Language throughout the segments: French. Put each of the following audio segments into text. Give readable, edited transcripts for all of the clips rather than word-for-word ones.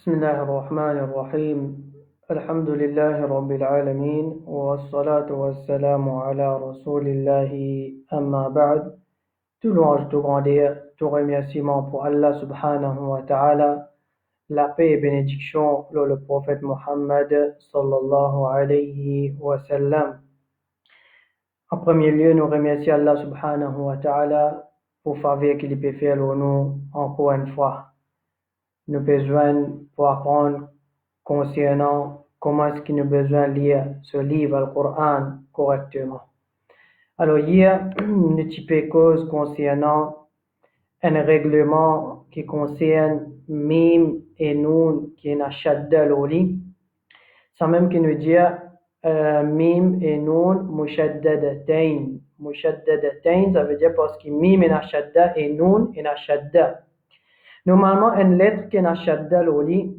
بسم الله الرحمن الرحيم الحمد لله رب العالمين والصلاة والسلام على رسول الله أما بعد. Tout louange, tout grandeur, tout remerciement pour Allah subhanahu wa ta'ala, la paix et bénédiction pour le prophète Muhammad sallallahu alayhi wa sallam. En premier lieu, nous remercions Allah subhanahu wa ta'ala pour faveur qu'il peut faire pour nous encore une fois. Nous avons besoin pour apprendre concernant comment est-ce qu'il nous a besoin de lire ce livre, le Coran, correctement. Alors, hier, nous avons cause concernant un règlement qui concerne mim et noun qui est shadda l'oli. Ça même qui nous dit mim et noun mushaddadatain. Mushaddadatain, ça veut dire parce que mim est shadda et noun est shadda. Normalement, une lettre qui est shadda l'oli,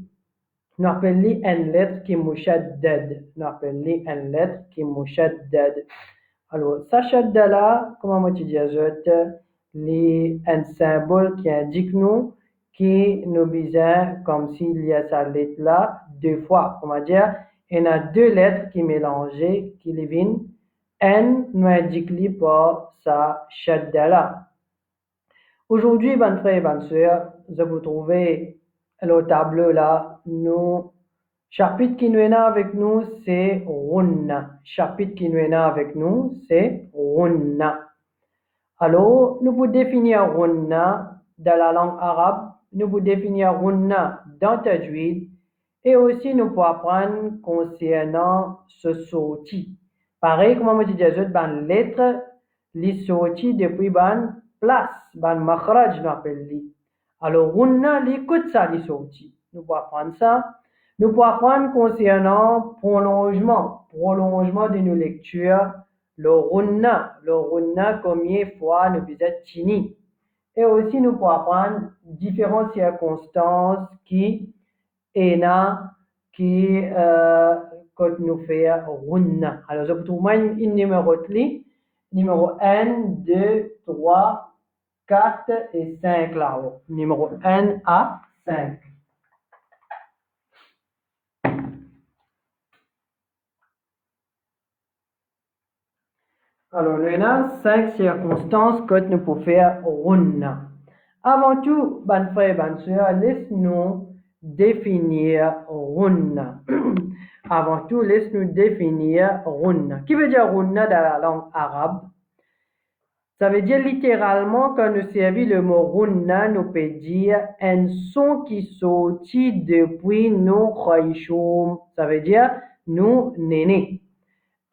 nous appelons une lettre qui est mushaddad. Nous appelons une lettre qui est mushaddad. Alors, ça shadda là, comment moi tu dis un symbole qui indique nous, qui nous besoin comme s'il y a cette lettre là deux fois. Comment dire, il y a deux lettres qui mélangées, qui viennent. N nous indique par ça shadda là. Aujourd'hui, ben frère et ben sœur, vous trouvez le tableau là, nous, chapitre qui nous est là avec nous, c'est Runna. Chapitre qui nous est là avec nous, c'est Runna. Alors, nous pouvons définir Runna dans la langue arabe, nous pouvons définir Runna dans Tajwid, et aussi nous pouvons apprendre concernant ce sorti. Pareil, comme je disais, ben lettre, les sorties depuis ben place, ben makhraj nous appelle li. Alors, Runna, l'écoute ça, les sorties. Nous pouvons apprendre ça. Nous pouvons apprendre concernant prolongement de nos lectures. Le Runna, combien de fois nous visitons Chini. Et aussi, nous pouvons apprendre différentes circonstances qui quand nous faisons Runna. Alors, je vous trouve un numéro de numéro 1, 2, 3, 4 et 5 là-haut. Numéro 1 à 5. Alors, nous avons 5 circonstances que nous pouvons faire Runna. Avant tout, ben frère, ben sœur, laisse-nous définir Runna. Avant tout, laisse-nous définir Runna. Qui veut dire Runna dans la langue arabe? Ça veut dire littéralement, quand nous servons le mot Runna, nous peut dire un son qui sortit depuis nos khayshum. Ça veut dire nous nénés.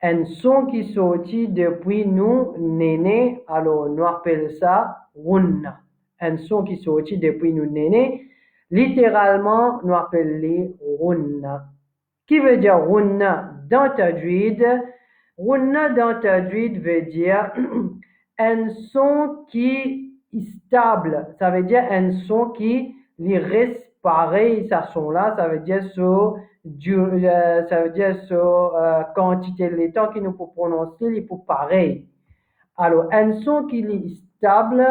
Un son qui sortit depuis nous nénés, alors nous appelons ça Runna. Un son qui sortit depuis nous nénés, littéralement, nous appelons Runna. Qui veut dire Runna dans Tajwid? Runna dans Tajwid veut dire un son qui est stable. Ça veut dire un son qui reste pareil, ça son là, ça veut dire quantité de temps qu'il nous peut prononcer, il peut pareil. Alors, un son qui est stable,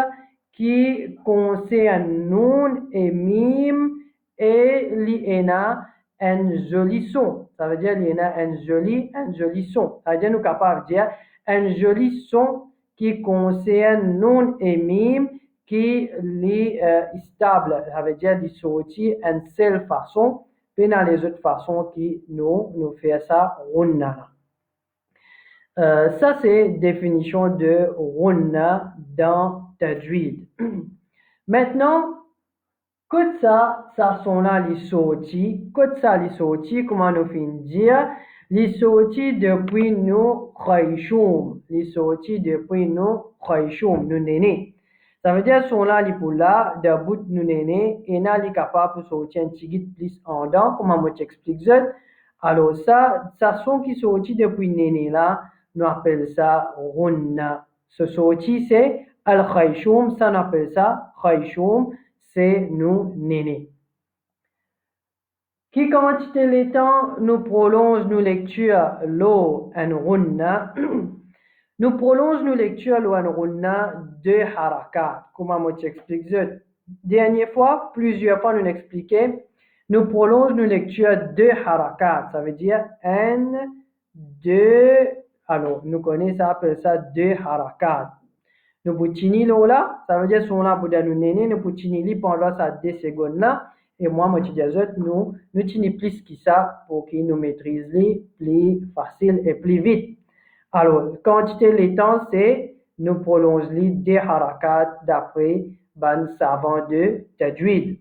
qui concerne nun et mim, et il y a un joli son. Ça veut dire qu'il y a un joli son. Ça veut dire nous sommes capables de dire un joli son qui concerne nun et mim, qui est stable. Ça veut dire qu'il sortit une seule façon, puis dans les autres façons qui nous fait ça Runna. Ça, c'est définition de Runna dans Tajwid. Maintenant, que ça sont là les sorties. Que ça les sorties, comment nous finissons dire? Les sorties depuis nos khayshum. Les sorties depuis nos khayshum, nous nénés. Ça veut dire sont là les pour là, de bout nous nénés, et là les capables de sortir un petit guide plus en dents, comment moi t'explique ça? Alors ça sont qui sortit depuis néné là, nous appelle ça Runna. Ce sorti c'est al-khayshum, ça on appelle ça khayshum, c'est nous nénés. Qui quantité les temps nous prolonge nos lectures l'eau en Runna. Nous prolonge nos lectures l'eau en Runna de harakat. Comment moi t'explique ça? Dernière fois, plusieurs fois nous expliquait, nous prolongeons nos lectures de harakat. Ça veut dire un, deux, alors nous connaissons ça, appelle ça deux harakat. Nous poutini là, ça veut dire son là pour nous néné, nous poutini pendant ça 2 secondes là, et moi, nous tini plus que ça pour qu'ils nous maîtrisent plus facile et plus vite. Alors, quantité les temps, c'est nous prolonge les des harakat d'après ban savant de tajwid.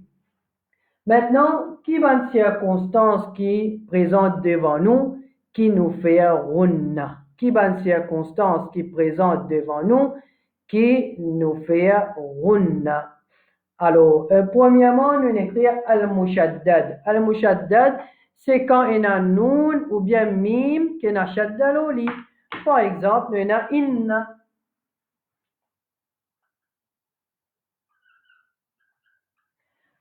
Maintenant, qui va une circonstance qui présente devant nous, qui nous fait runna? Qui va une circonstance qui présente devant nous, qui nous fait runna? Alors, premièrement, nous écrivons al-mushaddad. Al-mushaddad, c'est quand il y a noun ou bien mim qui n'a shaddad au lit. Par exemple, il y a inna.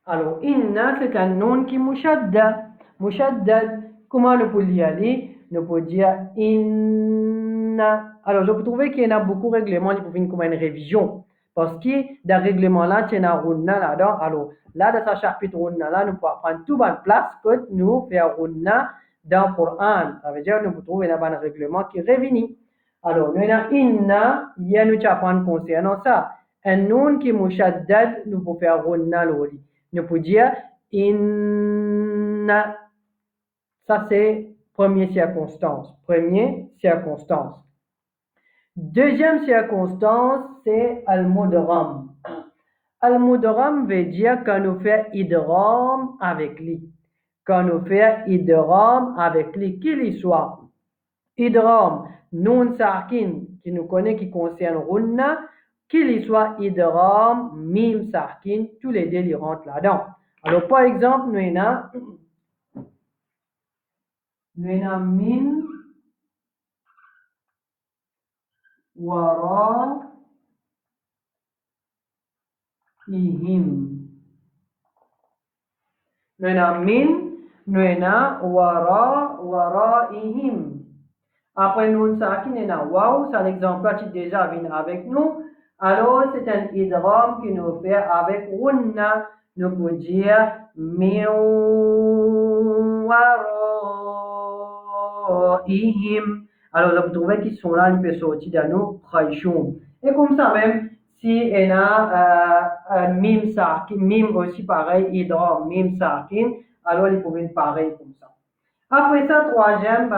Alors, inna, c'est un nom qui est mushaddad. Mushaddad, comment nous pouvons y aller? Nous pouvons dire inna. Alors, je peux trouver qu'il y en a beaucoup de règlements qui peuvent comme une révision. Parce que dans le règlement là, il y a un runna là-dedans. Alors, là, dans ce chapitre runna là, nous pouvons prendre toute la place que nous faisons runna dans le Coran. Ça veut dire que nous pouvons trouver un règlement qui est revenu. Alors, nous avons inna, il y a nous apprendre concernant ça. Un nom qui est mushaddad, nous pouvons faire runna l'oli. Nous pouvons dire inna. Ça, c'est première circonstance. Première circonstance. Deuxième circonstance, c'est al-mudram. Al-mudram veut dire quand nous faisons idram avec lui. Quand nous faisons idram avec lui, qu'il soit. Idram, nun sakin, qui nous connaît, qui concerne runna, qu'il soit idram, mim sakin, tous les deux ils rentrent là-dedans. Alors, par exemple, nous avons min wara ihim. Nous avons min, nous avons wara ihim. Après nun sakin, nous avons waw, c'est l'exemple qui déjà vient avec nous. Alors, c'est un idram qui nous fait avec runna. Nous pouvons dire min waraihim. Alors, vous trouvez qu'ils sont là, ils peuvent sortir dans nos khayshum. Et comme ça même, si on a mim sakin, mim aussi pareil, idram, mim sakin, alors ils peuvent être pareil comme ça. Après ça, troisième, on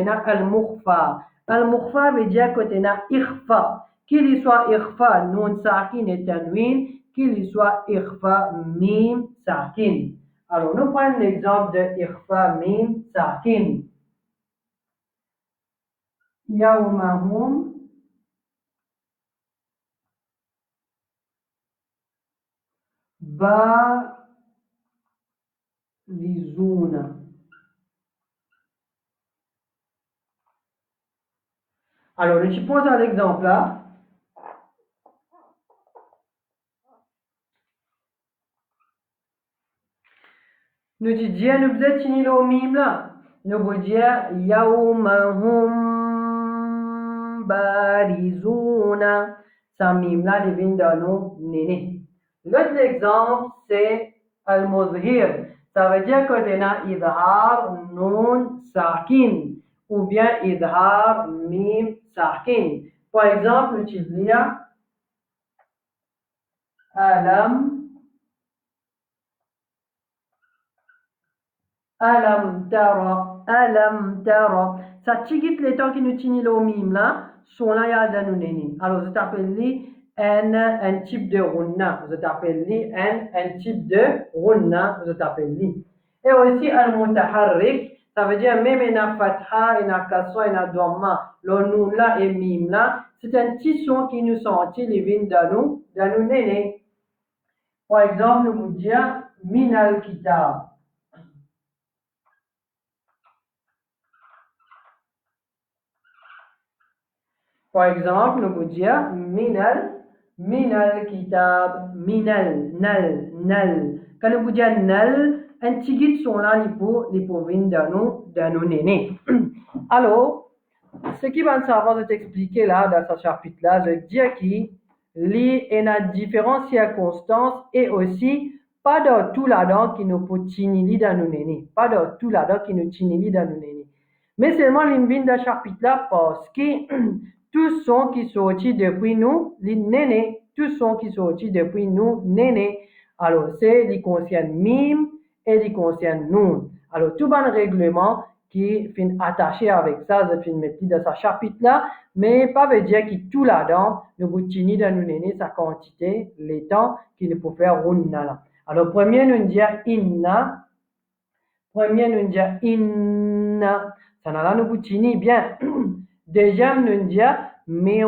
a al-mukhfa. Al-mukhfa veut dire que on a ikhfa. Qu'il soit ikhfa, nun sakin et tanwin, qu'il soit ikhfa, mim sakin. Alors, nous prenons l'exemple de ikhfa, mim sakin. Yawmahum barizuna. Alors, je pose à l'exemple là. Nous disons, nous faisons tenir le mime là. Nous voulons dire, yawmahum barizuna. Ça mime là, il vient dans nos nénés. L'autre exemple, c'est al-muzhir. Ça veut dire que on a idhar nun sakin ou bien idhar mim sakin. Par exemple, tu dis alam tara. Ça tigit les temps qui nous tiennent le mime là, sont là, il y a dans nos nénés. Alors, je t'appelle un type de runna. Je t'appelle un type de runna. Je t'appelle et aussi al-mutaharrik. Ça veut dire même il y a fatha, il y a kasra, il y a dhamma. Le nun là et mime là, c'est un petit son qui nous sentit les vignes dans nos nénés. Par exemple, nous vous disons min al-kitab. Par exemple, nous vous disons minal kitab, nal. Quand nous vous disons nal, un petit guide sont là, les pauvres dans nos nénés. Alors, ce qui va savoir t'expliquer là, dans ce chapitre-là, je veux dire qu'il y a différentes circonstances et aussi pas de tout là-dedans qui nous peut tinili dans nous néné. Pas de tout là-dedans qui nous tinili dans nous néné. Mais seulement l'invine de chapitre là parce que tous sont qui sortis depuis nous, les nénés, tous sont qui sortis depuis nous, nénés. Alors, c'est les concerne mime et les concerne nous. Alors, tout bon règlement qui fin attaché avec ça, je fin mettre dans ce chapitre-là, mais pas veut dire que tout là-dedans, nous boutini dans nous néné sa quantité, les temps qui nous peut faire runna là. Alors, premier, nous dit inna. Premier, nous dit inna. Ça n'a là nous boutini bien. Deuxième, nous dit min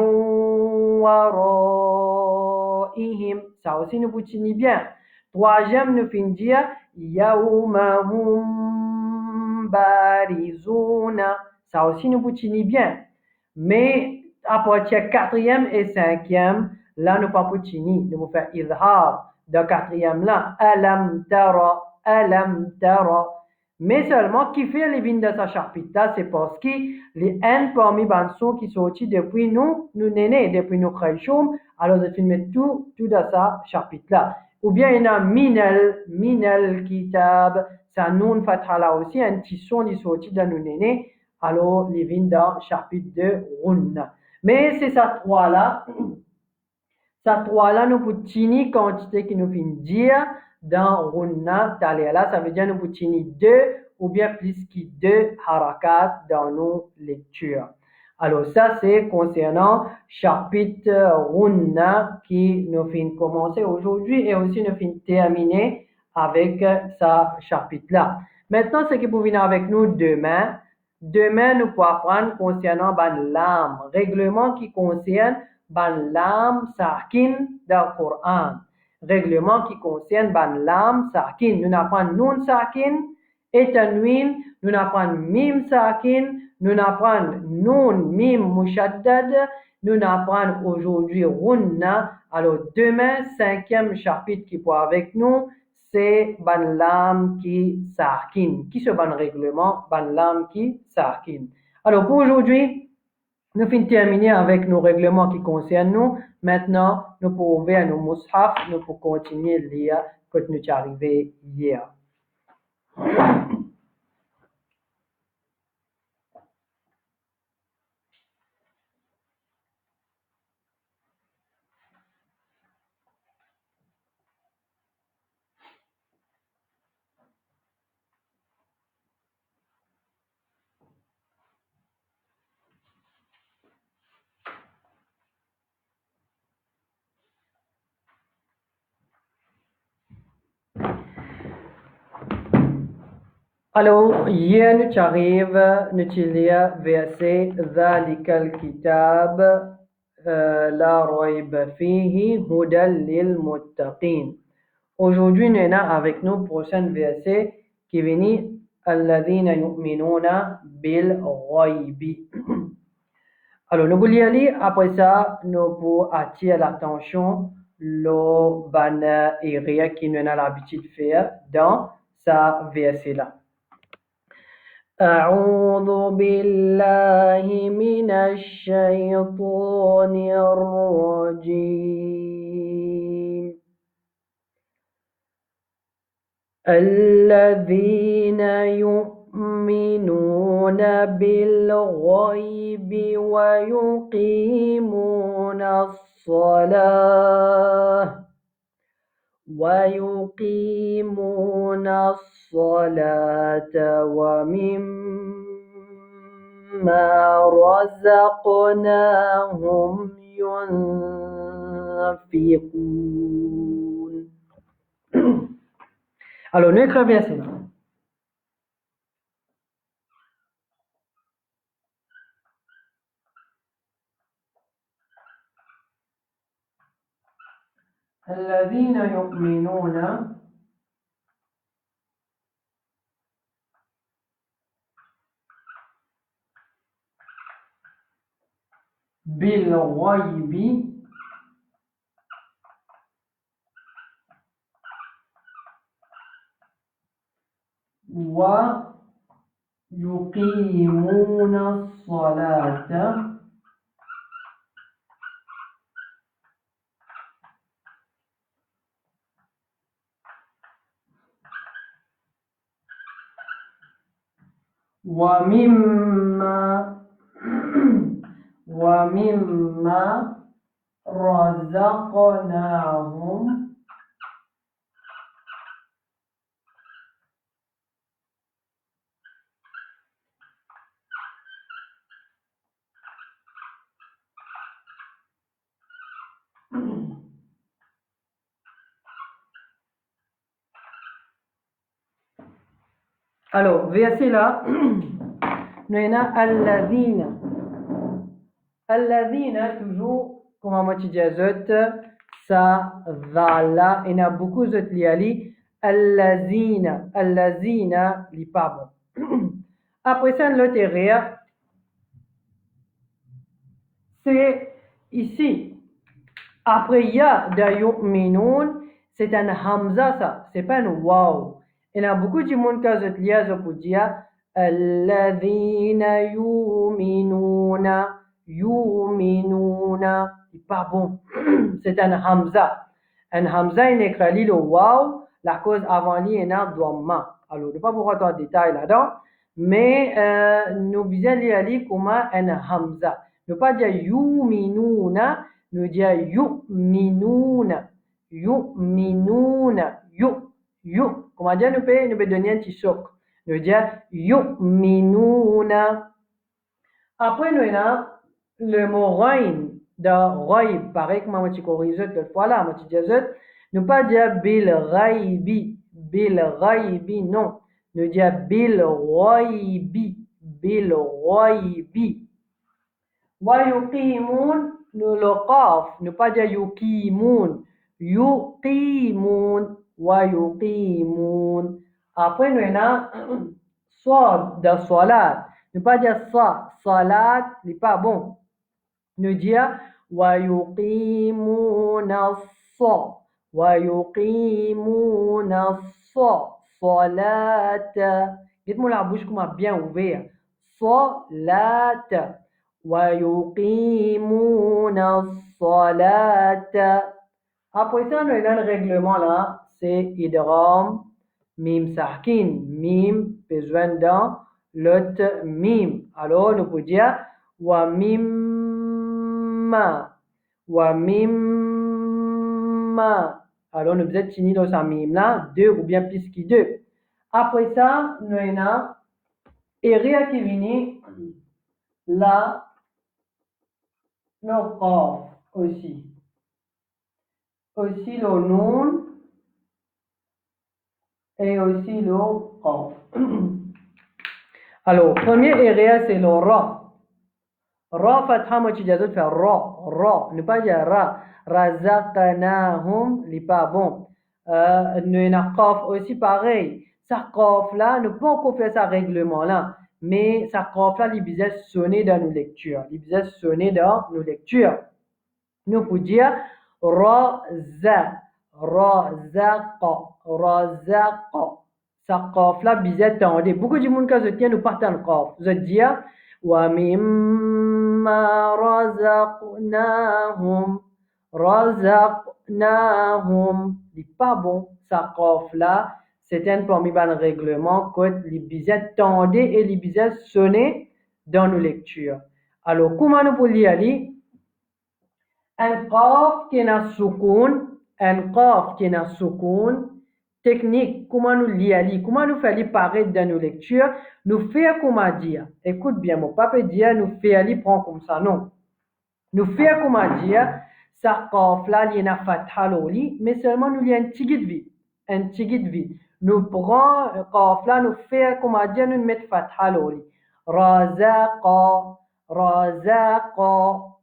waraihim. Ça aussi nous boutini bien. Troisième, nous fin dire yawmahum barizuna. Ça aussi nous boutini bien. Mais à partir de quatrième et cinquième, là nous pas boutini. Nous faire izhar. De quatrième là, alam tara, alam tara. Mais seulement, qui fait les vignes de ce chapitre-là, c'est parce que les N parmi Bansou qui sont sortis depuis nous nénés, depuis nous Khaychoum, alors je filme tout dans ce chapitre-là. Ou bien il y a minel kitab, ça nous fatha là aussi, un petit son qui sorti dans nous nénés, alors les vignes dans chapitre de Run. Mais c'est ça trois-là, nous pouvons tenir quantité qui nous vient dire dans Runna Talia, ça veut dire nous pouvons tenir deux ou bien plus que deux harakat dans nos lectures. Alors ça c'est concernant chapitre Runna qui nous vient commencer aujourd'hui et aussi nous vient terminer avec ce chapitre-là. Maintenant, ce qui peut venir avec nous demain, nous pouvons apprendre concernant l'âme, règlement qui concerne lam sakin dans le Coran. Règlement qui concerne lam sakin. Nous apprenons nun sakin et tanwin. Nous apprenons mim sakin. Nous apprenons nun mim mushaddad. Nous apprenons aujourd'hui runna. Alors demain, cinquième chapitre qui pour avec nous, c'est lam qui sakin. Qui se règlement lam qui sakin. Alors pour aujourd'hui, nous finissons terminer avec nos règlements qui concernent nous. Maintenant, nous pouvons ouvrir nos mushaf, nous pouvons continuer à lire quand nous sommes arrivés hier. Alors, hier nous arrivons, nous lisons verset ذلك الكتاب لا ريب فيه هدى للمتقين. Aujourd'hui, nous avons avec nous prochain verset qui vient الذين يؤمنون بالغيب. Alors, nous voulons lire, après ça, nous pouvons attirer l'attention le ban area qui nous a l'habitude de faire dans ce verset-là. أعوذ بالله من الشيطان الرجيم الذين يؤمنون بالغيب ويقيمون الصلاة ومما رزقناهم ينفقون. Alors, nous écrivons verset. الذين يؤمنون بالغيب ويقيمون الصلاة ومما ومما رزقناهم Alors, verset là, nous avons alladhina. Alladhina, toujours, comme on dit, ça va là, il y a beaucoup d'autres liali. Alladhina, alladhina, li pas bon. Après ça, l'autre area, c'est ici. Après, il y a d'ailleurs minoun, c'est un hamza ça, c'est pas un wow. Il y a beaucoup de monde qui a dit liaison pour dire alladhina yuminuna, yuminuna, c'est pas bon. C'est un hamza. Un hamza, il écrit le wow, la cause avant lui est un dhamma. Alors, je ne vais pas vous rentrer en détail là-dedans, mais nous disons lire comme un hamza. Ne pas dire yuminuna, nous dire yu'minuna, yu'minuna, yu. Comment dire, nous peut donner un petit choc. Nous dire yu'minuna. Après, nous avons le mot rain, de raib, pareil comme on dit corrigé cette fois-là, on dit nous pas dire bil raibi, non. Nous dire bil raibi, bil raibi. Wa yuqimun, nous le qaf, nous pas dire yuqimun, yuqimun, wa yuqimun. Après, nous avons soit de salat, ne pas dire ça, salat, n'est pas bon. Nous dire wa yuqimuna sa, wa yuqimuna sa, salata. Dites-moi la bouche comment bien ouvert. Salata. ويقيمون الصلاة. Après ça, nous avons le règlement là, c'est idgham, mim sakin, mim besoin d'un l'autre mim. Alors, nous pouvons dire wa mimma, wa mimma. Alors, nous devons finir dans sa mim là, deux ou bien plus que deux. Après ça, nous avons Eria qui vient là. Le qaf aussi. Aussi le noun et aussi le qaf. Alors, premier area, c'est le ra. Ra fatha, moi, tu dis faire ra. Ne pas dire ra. Razaqnahum, n'est pas bon. Nous avons qaf aussi pareil. Ça qaf là, ne pas encore faire ça règlement là. Mais ça qaf là, il bizarre sonner dans nos lectures. Il bizarre sonner dans nos lectures. Nous pouvons dire raza, razaqa. Ça qaf là, bizarre tendez. Beaucoup de monde quand je tiens, nous partons le qaf. Je dis wa mimma razaqnahum. C'est pas bon. Ça qaf là, c'est un parmi les règlements que les bizarres tendez et les bizarres sonner dans nos lectures. Alors, comment nous pouvons lire? Un qaf qui est un soukoun, technique, comment nous lire, comment nous faire paraître dans nos lectures, nous faire comment dire. Écoute bien, mon papa dit, nous faire prendre comme ça, non. Nous faire comment dire, ça qaf là, il y a un fatha loli, mais seulement nous lire un tigit vide. Nous prenons qaf là, nous faire comment dire, nous mettre fatha loli. Razaqa.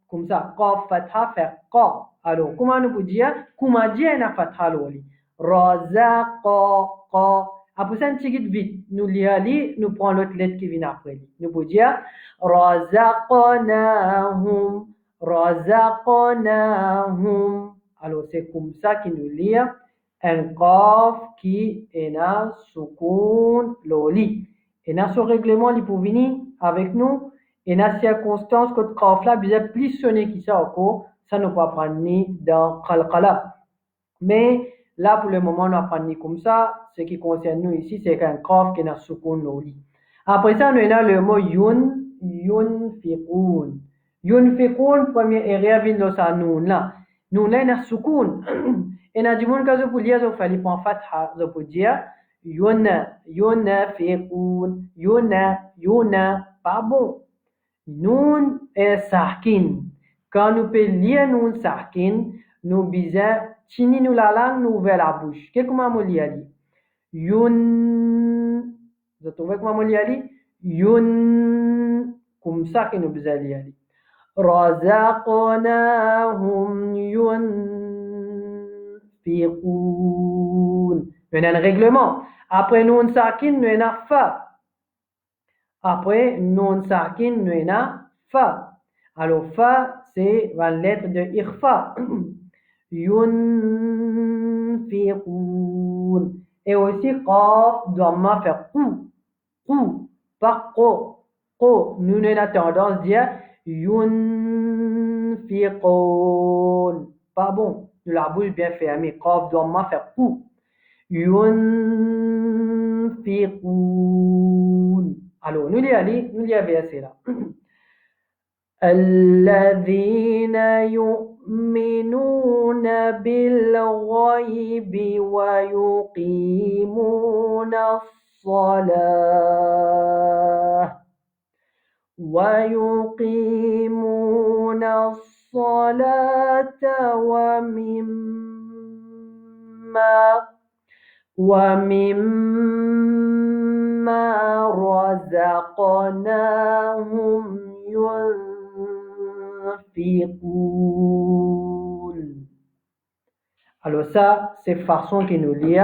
Comme ça, qaf fatha faire qa. Alors, comment nous pouvons dire? Comment dire un fatha loli? Razaqa, qa. Après ça, un petit vite. Nous lisons, nous prenons l'autre lettre qui vient après. Nous pouvons dire razaqnahum. Alors, c'est comme ça que nous lisons un qaf qui est un soukoun loli. Et dans ce règlement, il peut venir avec nous. Et dans ces circonstances, que le qaf là, bien plus sonné qui ça encore, ça ne peut pas prendre ni dans qalqala. Mais là, pour le moment, on apprend ni comme ça. Ce qui concerne nous ici, c'est qu'un qaf qui est dans soukoun loli. Après ça, nous avons le mot yunfiqun. Yunfiqun, premier area vient de sa noun là. Noun là, il y a soukoun. Et na dimon ka zo pulia zo fali pon fatha zo pudia yunafiqun, yuna, pas bon. Noun est sakin. Quand nous peut lire noun sakin, nous bisa chini nous la langue, nous ouvert la bouche. Qu'est-ce que nous lire? Yun. Vous trouvez comment on lit ali? Yun. Comme ça que nous bisa lire ali. Razaqnahum yunfiqun. Il y a un règlement. Après noun sakin, nous avons fa. Après noun sakin, nous avons fa. Alors fa, c'est la lettre de irfa. Yunfiqun. Et aussi qaf, doit faire ou, pas ko. Ko, nous avons tendance à dire yunfiqun. Pas bon. Nous la bouche bien fermée. Qaf doit faire ou. Yunfiqun. Alors, nous y allons verser là. الذين يؤمنون بالغيب ويقيمون الصلاة ومما رزقناهم ينفقون. Alors ça, c'est façon qu'il nous lit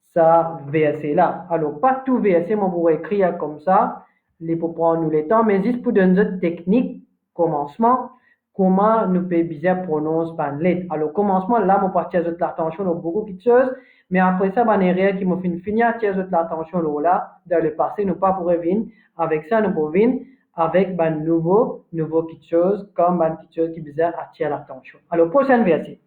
ça verset là. Alors pas tout verset, mais pour écrire comme ça, les pour prendre nous le temps, mais juste pour donner une technique, commencement, comment nous peut bien prononcer par lettre. Alors commencement là, mon partie de l'attention sur beaucoup de choses, mais après ça, ben rien qui me fait finir de l'attention là, dans le passé, nous pas pour revenir. Avec ça, nous pouvons venir avec ben nouveau quelque chose comme ben quelque chose qui bizarre attire l'attention. Alors prochain verset.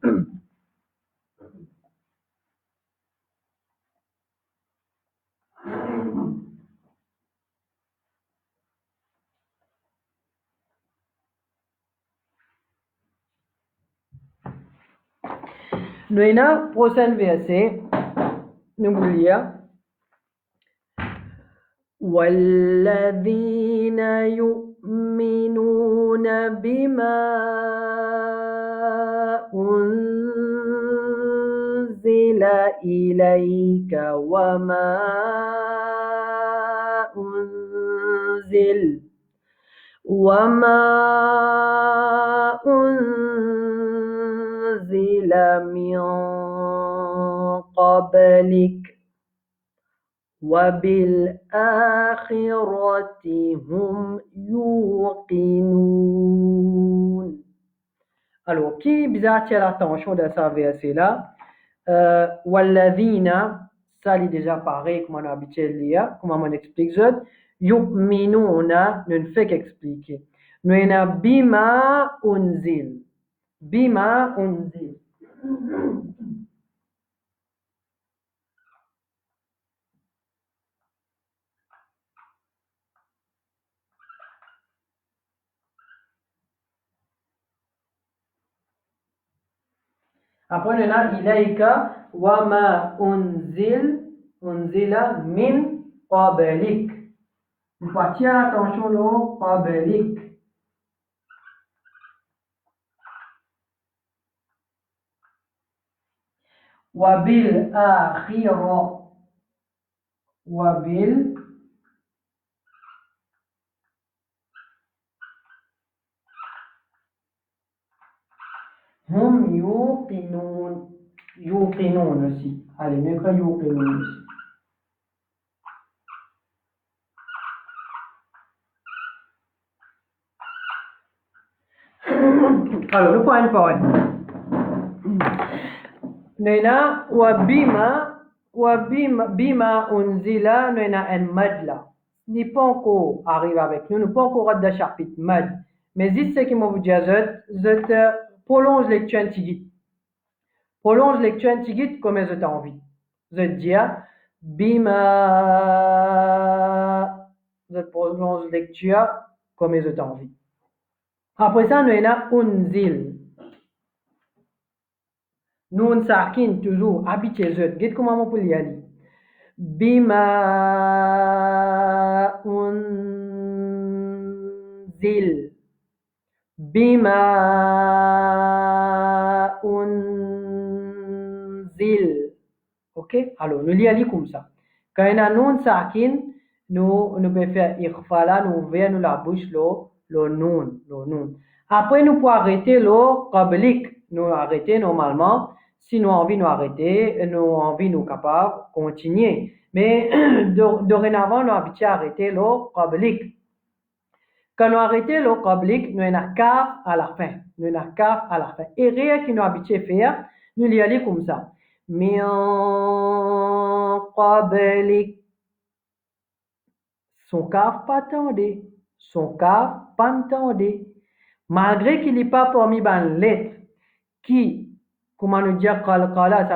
Nous avons prochain verset. Nous voulons lire. والذين يؤمنون بما أنزل إليك وما أنزل من قبلك وبالآخرة هم يوقنون. Alors, qui bizarre tient l'attention de ce verset-là? Walladhina, ça est déjà pareil, comme on a habitué de lire, comme on explique ça. Yu'minuna, ne fait qu'expliquer. Nous avons bima unzil. Bima unzil. Après, nous avons ilayka wa ma unzila min qablik. Nous portons attention au qablik. Wabil akhira. Wabil hum yuqinun. Yuqinun aussi. Allez, mieux que yuqinun aussi. Alors, le point par Nena bima unzila nena en mad là. N'est pas encore arrivé avec nous, nous pas encore de chapitre mad. Mais dis ce qui m'a vous dit, je prolonge lecture antigite. Prolonge lecture antigite comme je t'ai envie. Je dis bima je prononce lecture comme je t'en envie. Après ça, nous avons unzil. Nun sakin, toujours, habitué, je. Regarde comment on peut y aller. Bima unzil. Bima unzil. Ok? Alors, nous lisons comme ça. Quand il y a un nun sakin, nous pouvons faire ikhfa là, nous ouvrons la bouche, le nun. Après, nous pouvons arrêter le qablik. Nous arrêter normalement. Si nous avons envie de nous arrêter, nous avons envie de nous capables de continuer. Mais dorénavant, nous avons habitué à arrêter le qablik. Quand nous arrêtons le qablik, nous avons un kaf à la fin. Et rien qui nous habitué à faire, nous lisons comme ça. Min qablik. Son kaf pas tendé. Malgré qu'il n'est pas parmi une lettre qui, comment nous dire, ça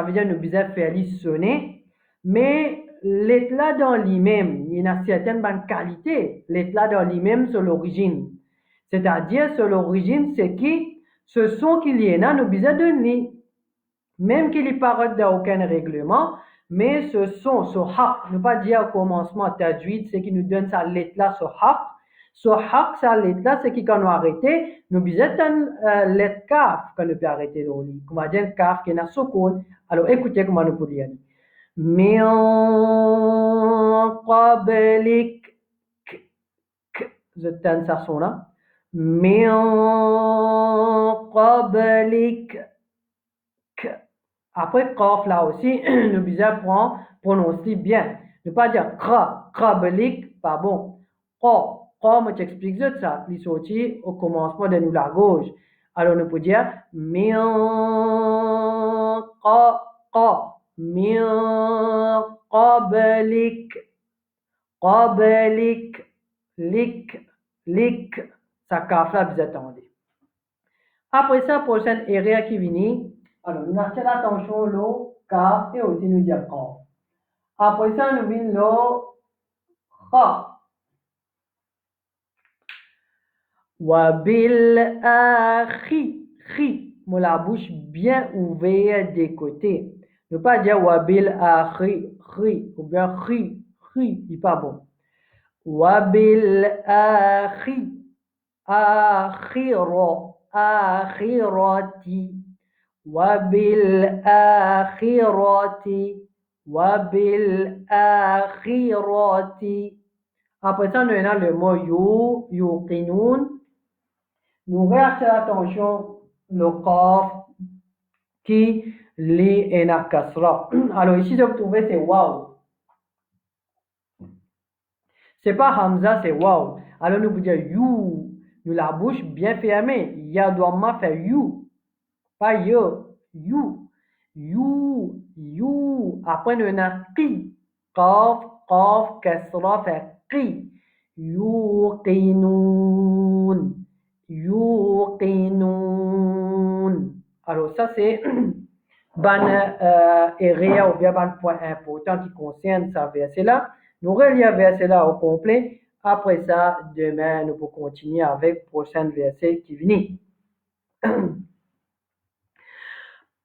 veut dire nous besoin faire sonner, mais lettre là dans lui-même, il y a certaines bonnes qualités. Lettre là dans lui-même sur l'origine. C'est-à-dire, sur l'origine, c'est qui, ce son qu'il y a, nous besoin de donner. Même qu'il n'y parle d'aucun règlement, mais ce son, ce haq, ne pas dire au commencement tajwid, c'est qui nous donne sa lettre là, ce haq. Ce haq, sa lettre là, c'est qui quand nous arrêtons, nous besoin d'une lettre kaf, quand nous peut arrêter le lit. Comme on dit kaf qui est un sukun. Alors écoutez comment nous pouvons dire. Min qablik. Je donne ça son là. Min qablik. Après, qaf là aussi, nous besoin prononcer bien. Ne pas dire qablik, pas bon. Qa, moi t'explique ça. Il sorti au commencement de nous la gauche. Alors, nous pouvons dire min qablik. Lik. Ça kaf là, vous attendez. Après ça, prochaine area qui vient. Alors, nous avons l'attention le kaf et aussi nous dire qaf. Après ça, nous venons le kha. Wabil akhi. Moi, la bouche bien ouverte des côtés. Ne pas dire wabil akhi. Ou bien khi. Il n'est pas bon. Wabil akhi. Akhirati. Wabil-akhirati. Après ça, nous avons le mot yuqinun. Nous réachetons attention le qaf qui lit en kasra. Alors ici, vous trouvez c'est waw. C'est pas hamza, c'est waw. Alors nous pouvons dire you. Nous la bouche bien fermée. Ya doit faire you. Pas yo. You. Après, nous avons qi. Qaf, kasra, fait qi. Yuqinun. Alors, ça, c'est un area ou bien un point important qui concerne ce verset-là. Nous relions le verset-là au complet. Après ça, demain, nous pourrons continuer avec le prochain verset qui vient.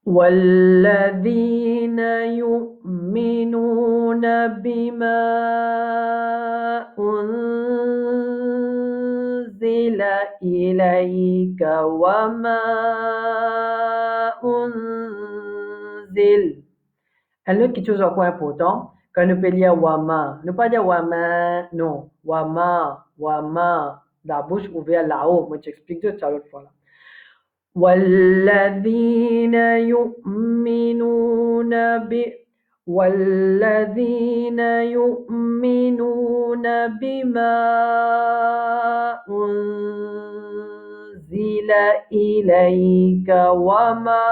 والذين يؤمنون بما أنزل إليك وما أنزل. Elle note quelque chose encore important. Quand nous peut lire wama, ne pas dire wama, non, wama, la bouche ouverte là-haut. Moi, j'explique tout ça l'autre fois là. والذين يؤمنون بما أنزل إليك وما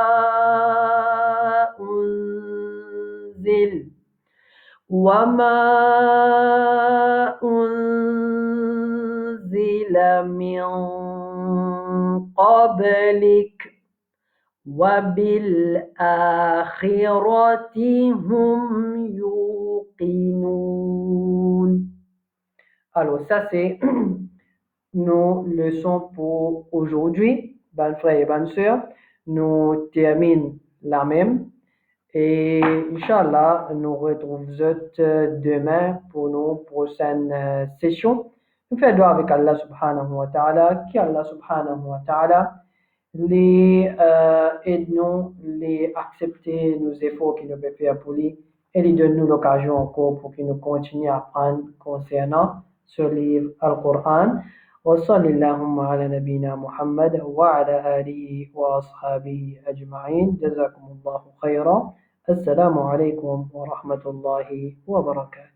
أنزل من قبلك وبالآخرة هم يوقنون. Alors, ça, c'est nos leçons pour aujourd'hui. Bonnes frères et bonnes sœurs, nous terminons la même. Et Inch'Allah, nous retrouvons demain pour nos prochaines sessions. Nous faisons doigt avec Allah subhanahu wa ta'ala, qui Allah subhanahu wa ta'ala les aide-nous, les accepter nos efforts qu'il nous peut faire pour lui et lui donne-nous l'occasion encore pour qu'il nous continue à apprendre concernant ce livre Al-Qur'an. وصل اللهم على نبينا محمد وعلى آله وأصحابه أجمعين جزاكم الله خيرا السلام عليكم ورحمة الله وبركاته